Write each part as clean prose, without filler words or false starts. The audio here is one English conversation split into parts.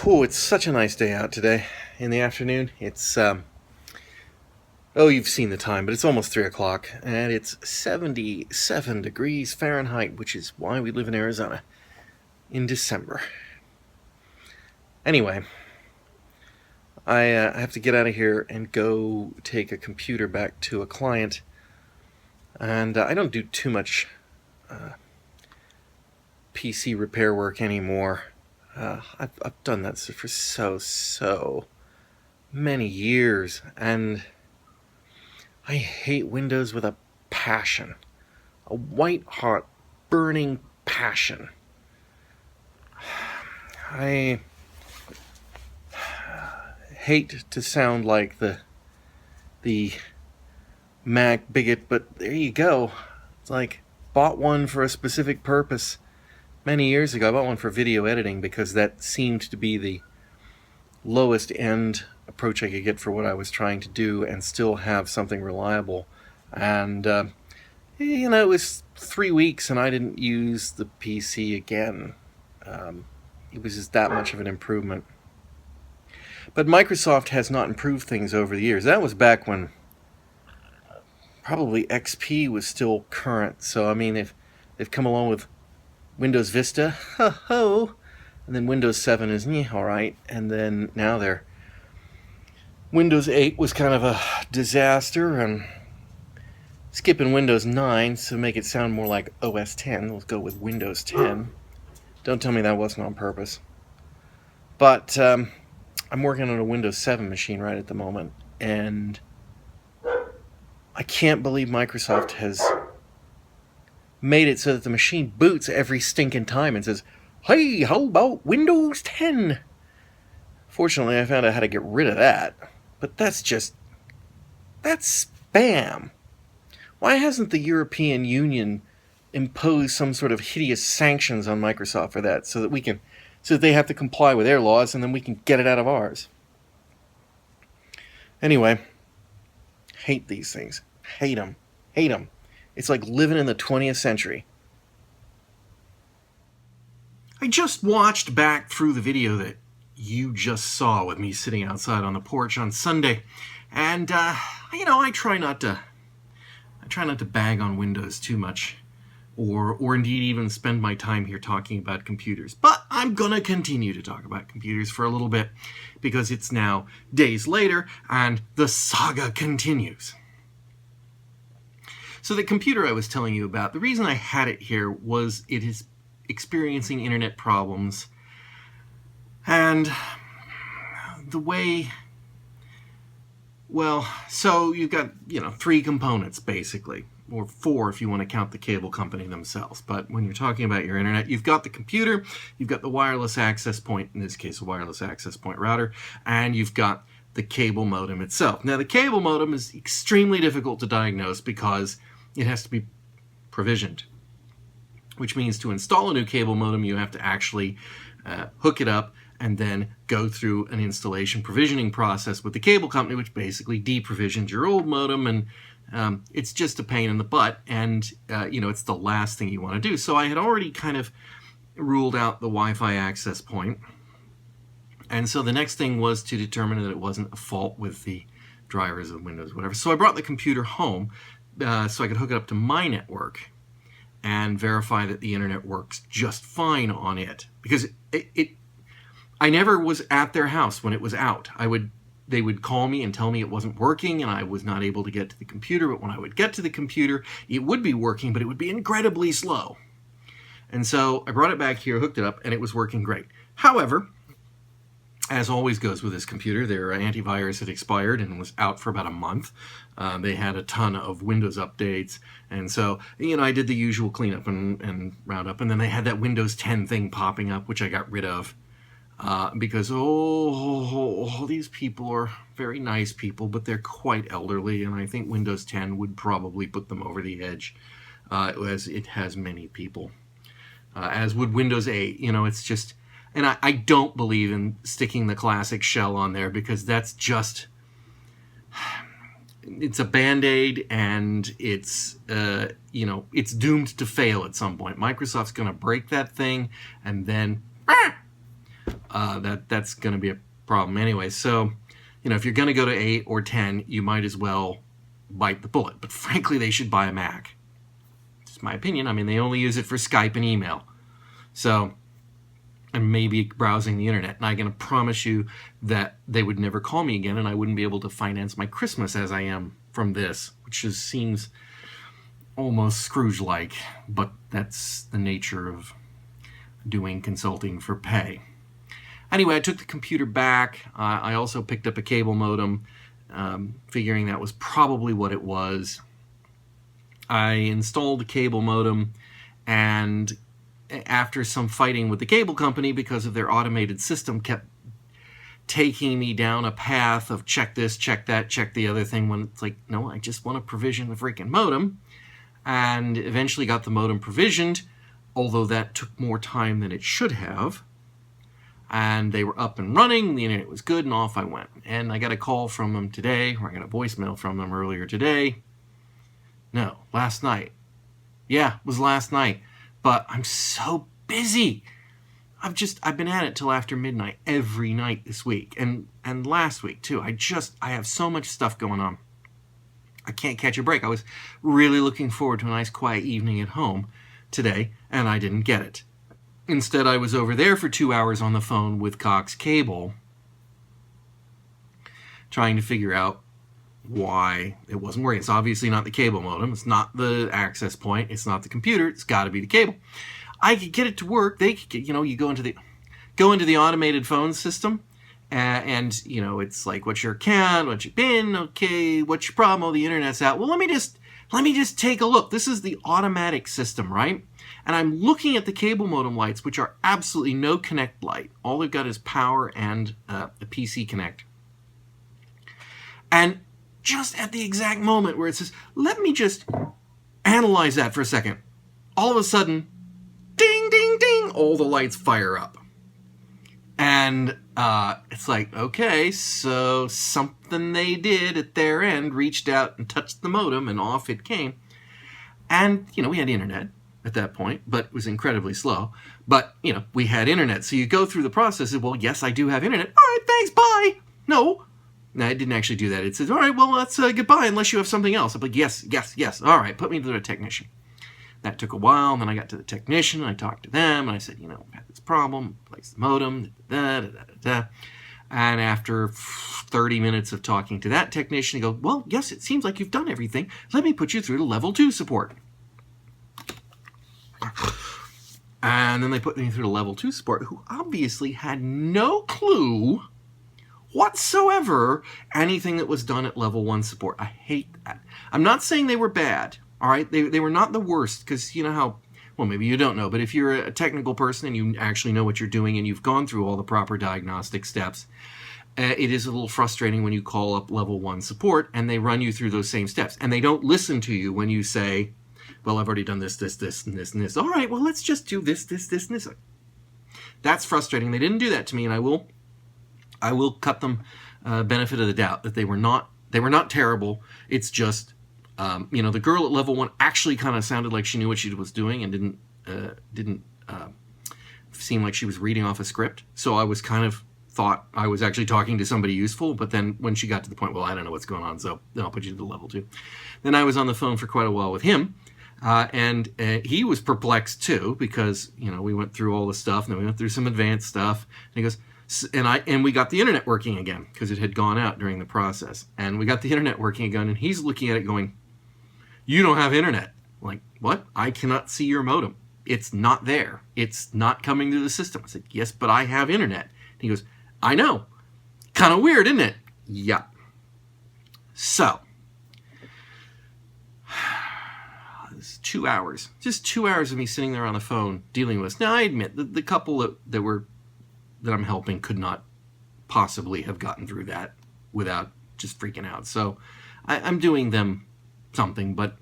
Oh, it's such a nice day out today in the afternoon. It's, oh, you've seen the time, but it's almost 3 o'clock, and it's 77 degrees Fahrenheit, which is why we live in Arizona in December. Anyway, I have to get out of here and go take a computer back to a client, and I don't do too much PC repair work anymore. I've done that for so many years, and I hate Windows with a passion. A white-hot, burning passion. I hate to sound like the Mac bigot, but there you go. It's like, bought one for a specific purpose. Many years ago, I bought one for video editing because that seemed to be the lowest end approach I could get for what I was trying to do and still have something reliable. And, it was 3 weeks and I didn't use the PC again. It was just that much of an improvement. But Microsoft has not improved things over the years. That was back when probably XP was still current. So, I mean, they've come along with Windows Vista, ho-ho, and then Windows 7 is alright, and then now Windows 8 was kind of a disaster, and skipping Windows 9 to make it sound more like OS 10, let's go with Windows 10. Don't tell me that wasn't on purpose. But I'm working on a Windows 7 machine right at the moment, and I can't believe Microsoft has made it so that the machine boots every stinking time and says, "Hey, how about Windows 10? Fortunately, I found out how to get rid of that. But that's spam. Why hasn't the European Union imposed some sort of hideous sanctions on Microsoft for that, so that they have to comply with their laws and then we can get it out of ours? Anyway, hate these things. Hate them. Hate them. It's like living in the 20th century. I just watched back through the video that you just saw with me sitting outside on the porch on Sunday, and I try not to bag on Windows too much, or indeed even spend my time here talking about computers. But I'm gonna continue to talk about computers for a little bit because it's now days later and the saga continues. So the computer I was telling you about, the reason I had it here was it is experiencing internet problems, and the way, well, so you've got, 3 components basically, or 4 if you want to count the cable company themselves. But when you're talking about your internet, you've got the computer, you've got the wireless access point, in this case a wireless access point router, and you've got the cable modem itself. Now the cable modem is extremely difficult to diagnose because it has to be provisioned, which means to install a new cable modem, you have to actually hook it up and then go through an installation provisioning process with the cable company, which basically deprovisions your old modem, and it's just a pain in the butt, and it's the last thing you want to do. So I had already kind of ruled out the Wi-Fi access point, and so the next thing was to determine that it wasn't a fault with the drivers of Windows, whatever. So I brought the computer home so I could hook it up to my network and verify that the internet works just fine on it. Because I never was at their house when it was out. They would call me and tell me it wasn't working and I was not able to get to the computer. But when I would get to the computer, it would be working, but it would be incredibly slow. And so I brought it back here, hooked it up, and it was working great. However, as always goes with this computer, their antivirus had expired and was out for about a month. They had a ton of Windows updates, and so, I did the usual cleanup and roundup, and then they had that Windows 10 thing popping up, which I got rid of, because, these people are very nice people, but they're quite elderly, and I think Windows 10 would probably put them over the edge, as it has many people. As would Windows 8, it's just... And I don't believe in sticking the classic shell on there because that's just... It's a Band-Aid, and it's, it's doomed to fail at some point. Microsoft's going to break that thing, and then that's going to be a problem anyway. So, if you're going to go to 8 or 10, you might as well bite the bullet. But frankly, they should buy a Mac. It's my opinion. I mean, they only use it for Skype and email. So, and maybe browsing the internet. And I'm going to promise you that they would never call me again, and I wouldn't be able to finance my Christmas as I am from this, which just seems almost Scrooge-like. But that's the nature of doing consulting for pay. Anyway, I took the computer back. I also picked up a cable modem, figuring that was probably what it was. I installed the cable modem, and after some fighting with the cable company because of their automated system kept taking me down a path of check this, check that, check the other thing, when it's like, no, I just want to provision the freaking modem. And eventually got the modem provisioned, although that took more time than it should have. And they were up and running, the internet was good, and off I went. And I got a call from them today, or I got a voicemail from them earlier today. No, last night. Yeah, it was last night. But I'm so busy. I've been at it till after midnight every night this week. And last week too. I have so much stuff going on. I can't catch a break. I was really looking forward to a nice quiet evening at home today, and I didn't get it. Instead, I was over there for 2 hours on the phone with Cox Cable, trying to figure out why it wasn't working. It's obviously not the cable modem. It's not the access point. It's not the computer. It's got to be the cable. I could get it to work. They could get, you go into the automated phone system, and it's like, what's your account? What's your PIN? Okay, what's your problem? Oh, the internet's out. Well, let me just take a look. This is the automatic system, right? And I'm looking at the cable modem lights, which are absolutely no Connect light. All they've got is power and a PC Connect. And just at the exact moment where it says, let me just analyze that for a second, all of a sudden, ding, ding, ding, all the lights fire up. And it's like, okay, so something they did at their end reached out and touched the modem, and off it came. And, we had internet at that point, but it was incredibly slow. But, we had internet. So you go through the process of, well, yes, I do have internet. All right, thanks, bye. No, it didn't actually do that. It says, all right, well, let's goodbye unless you have something else. I'm like, yes. All right, put me to the technician. That took a while, and then I got to the technician, and I talked to them, and I said, I've had this problem, replace the modem, And after 30 minutes of talking to that technician, he goes, well, yes, it seems like you've done everything. Let me put you through to level 2 support. And then they put me through to level 2 support, who obviously had no clue whatsoever anything that was done at level 1 support. I hate that. I'm not saying they were bad, all right? They were not the worst, because you know how, well, maybe you don't know, but if you're a technical person and you actually know what you're doing and you've gone through all the proper diagnostic steps, it is a little frustrating when you call up level 1 support and they run you through those same steps. And they don't listen to you when you say, well, I've already done this, and this. All right, well, let's just do this, and this. That's frustrating. They didn't do that to me, and I will cut them benefit of the doubt that they were not terrible. It's just, the girl at level 1 actually kind of sounded like she knew what she was doing and didn't seem like she was reading off a script. So I was kind of thought I was actually talking to somebody useful, but then when she got to the point, well, I don't know what's going on, so I'll put you to level 2. Then I was on the phone for quite a while with him. And he was perplexed too, because we went through all the stuff, and then we went through some advanced stuff. And he goes, and we got the internet working again, because it had gone out during the process. And we got the internet working again, and he's looking at it going, "You don't have internet." I'm like, what? I cannot see your modem. It's not there. It's not coming through the system. I said, yes, but I have internet. And he goes, I know. Kind of weird, isn't it? Yeah. So 2 hours. Just 2 hours of me sitting there on the phone dealing with this. Now, I admit, the couple that I'm helping could not possibly have gotten through that without just freaking out. So I'm doing them something, but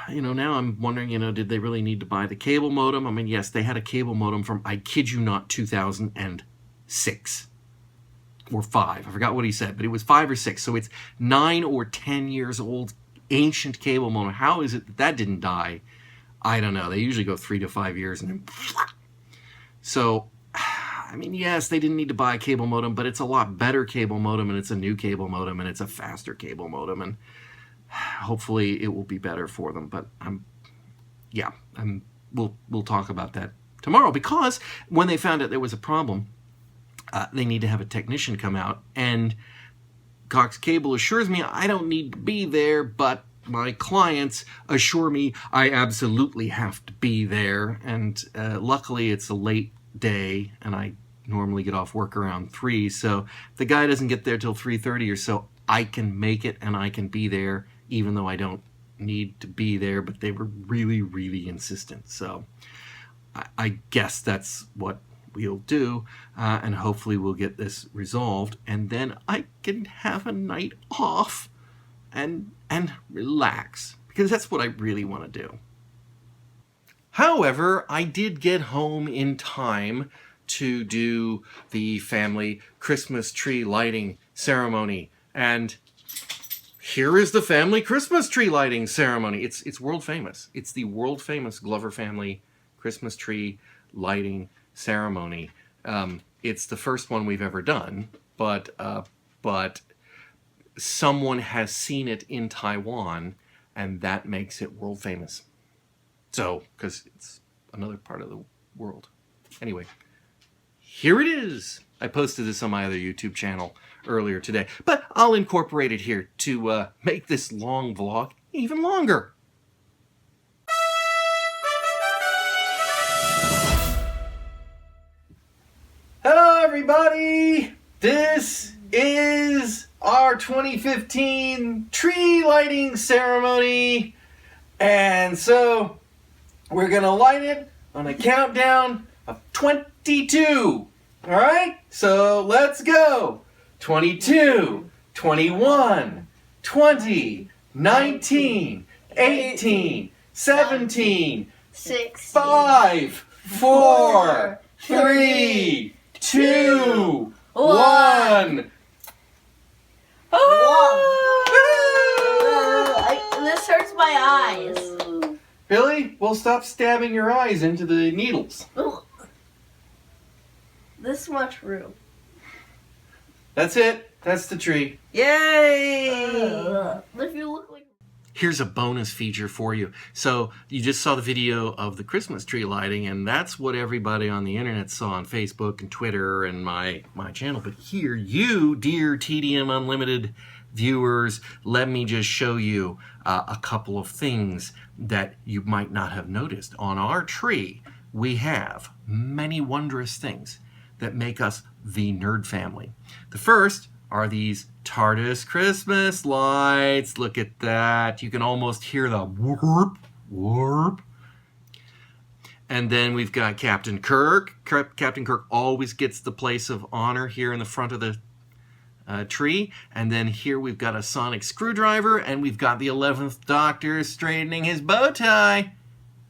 now I'm wondering, did they really need to buy the cable modem? I mean, yes, they had a cable modem from, I kid you not, 2006 or 5. I forgot what he said, but it was 5 or 6. So it's 9 or 10 years old. Ancient cable modem. How is it that didn't die? I don't know. They usually go 3 to 5 years, and then so I mean, yes, they didn't need to buy a cable modem, but it's a lot better cable modem, and it's a new cable modem, and it's a faster cable modem, and hopefully it will be better for them. But we'll talk about that tomorrow, because when they found out there was a problem, they need to have a technician come out, and Cox Cable assures me I don't need to be there, but my clients assure me I absolutely have to be there. And luckily it's a late day, and I normally get off work around 3, so if the guy doesn't get there till 3:30 or so, I can make it and I can be there, even though I don't need to be there. But they were really, really insistent, so I guess that's what we'll do, and hopefully we'll get this resolved, and then I can have a night off and relax, because that's what I really want to do. However, I did get home in time to do the family Christmas tree lighting ceremony, and here is the family Christmas tree lighting ceremony. It's world famous. It's the world famous Glover family Christmas tree lighting ceremony. It's the first one we've ever done, but someone has seen it in Taiwan, and that makes it world famous. So, because it's another part of the world. Anyway, here it is. I posted this on my other YouTube channel earlier today, but I'll incorporate it here to make this long vlog even longer. Hello everybody! This is our 2015 tree lighting ceremony, and so we're gonna light it on a countdown of 22. Alright? So let's go! 22, 21, 20, 19, 18, 17, 16, 5, 4, 3, 2, 1. This hurts my eyes. Really? Well, stop stabbing your eyes into the needles. This much room. That's it. That's the tree. Yay! If you look like... Here's a bonus feature for you. So you just saw the video of the Christmas tree lighting, and that's what everybody on the internet saw on Facebook and Twitter and my channel. But here, you, dear Tedium Unlimited viewers, let me just show you a couple of things that you might not have noticed. On our tree, we have many wondrous things that make us the nerd family. The first are these TARDIS Christmas lights. Look at that. You can almost hear the whoop, whoop. And then we've got Captain Kirk. Captain Kirk always gets the place of honor here in the front of the tree. And then here we've got a sonic screwdriver, and we've got the 11th Doctor straightening his bow tie.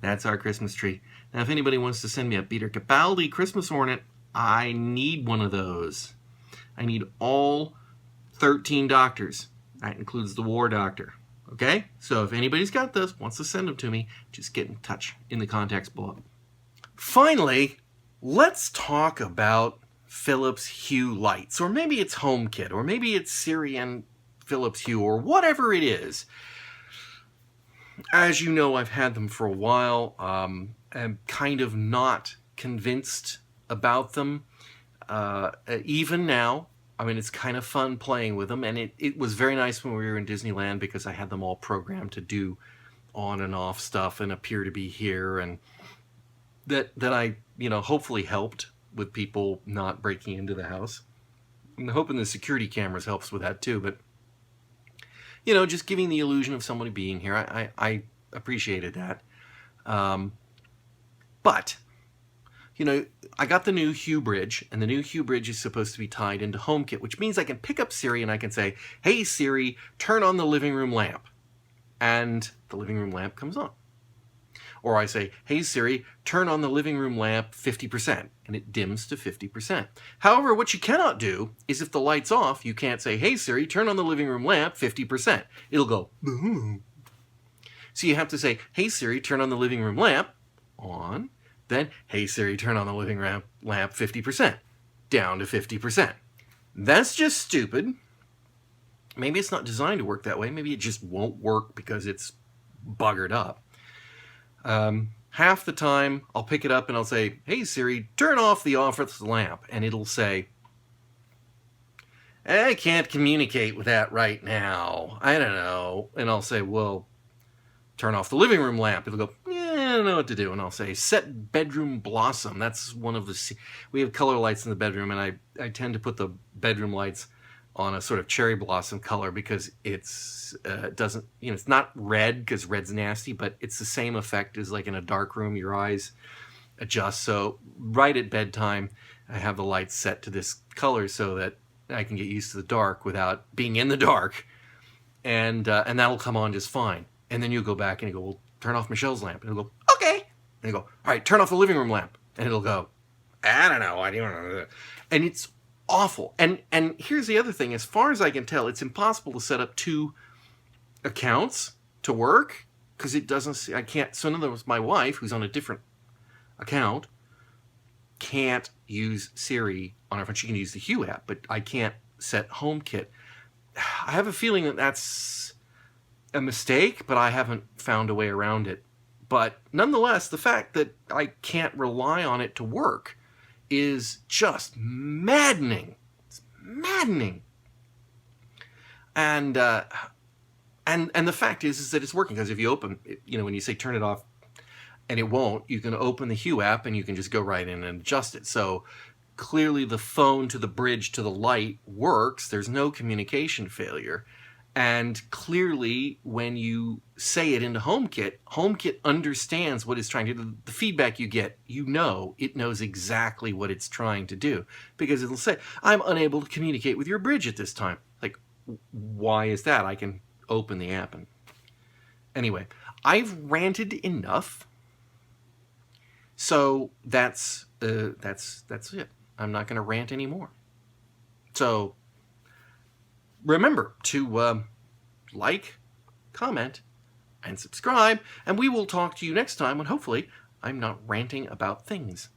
That's our Christmas tree. Now, if anybody wants to send me a Peter Capaldi Christmas ornament, I need one of those. I need all 13 doctors. That includes the War Doctor. Okay? So if anybody's got those, wants to send them to me, just get in touch in the contacts below. Finally, let's talk about Philips Hue lights. Or maybe it's HomeKit, or maybe it's Siri and Philips Hue, or whatever it is. As you know, I've had them for a while. I'm kind of not convinced about them. Even now, I mean, it's kind of fun playing with them, and it was very nice when we were in Disneyland, because I had them all programmed to do on and off stuff and appear to be here, and that I, hopefully helped with people not breaking into the house. I'm hoping the security cameras helps with that too, but just giving the illusion of somebody being here. I appreciated that. But I got the new Hue bridge, and the new Hue bridge is supposed to be tied into HomeKit, which means I can pick up Siri and I can say, "Hey Siri, turn on the living room lamp." And the living room lamp comes on. Or I say, "Hey Siri, turn on the living room lamp 50%, and it dims to 50%. However, what you cannot do is, if the light's off, you can't say, "Hey Siri, turn on the living room lamp 50%. It'll go, boom. So you have to say, "Hey Siri, turn on the living room lamp on." Then, "Hey Siri, turn on the living room lamp 50%. down to 50%. That's just stupid. Maybe it's not designed to work that way. Maybe it just won't work because it's buggered up. Half the time, I'll pick it up and I'll say, hey Siri, turn off the office lamp. And it'll say, I can't communicate with that right now. I don't know. And I'll say, well, turn off the living room lamp. It'll go, yeah, I don't know what to do. And I'll say, set bedroom blossom. That's one of the... We have color lights in the bedroom, and I tend to put the bedroom lights on a sort of cherry blossom color because it's doesn't, it's not red because red's nasty, but it's the same effect as like in a dark room. Your eyes adjust. So right at bedtime, I have the lights set to this color so that I can get used to the dark without being in the dark, and that'll come on just fine. And then you go back and you go, well, turn off Michelle's lamp, and it'll go, okay. And you go, all right, turn off the living room lamp, and it'll go, I don't know, and it's awful. And here's the other thing: as far as I can tell, it's impossible to set up 2 accounts to work because it doesn't. I can't. So in other words, my wife, who's on a different account, can't use Siri on her phone. She can use the Hue app, but I can't set HomeKit. I have a feeling that that's a mistake, but I haven't found a way around it. But nonetheless, the fact that I can't rely on it to work is just maddening. It's maddening. And the fact is that it's working, because if you open, when you say turn it off and it won't, you can open the Hue app and you can just go right in and adjust it. So clearly the phone to the bridge to the light works. There's no communication failure. And clearly, when you say it into HomeKit, HomeKit understands what it's trying to do. The feedback you get, it knows exactly what it's trying to do. Because it'll say, I'm unable to communicate with your bridge at this time. Like, why is that? I can open the app. And anyway, I've ranted enough. So that's it. I'm not going to rant anymore. So remember to like, comment, and subscribe, and we will talk to you next time when hopefully I'm not ranting about things.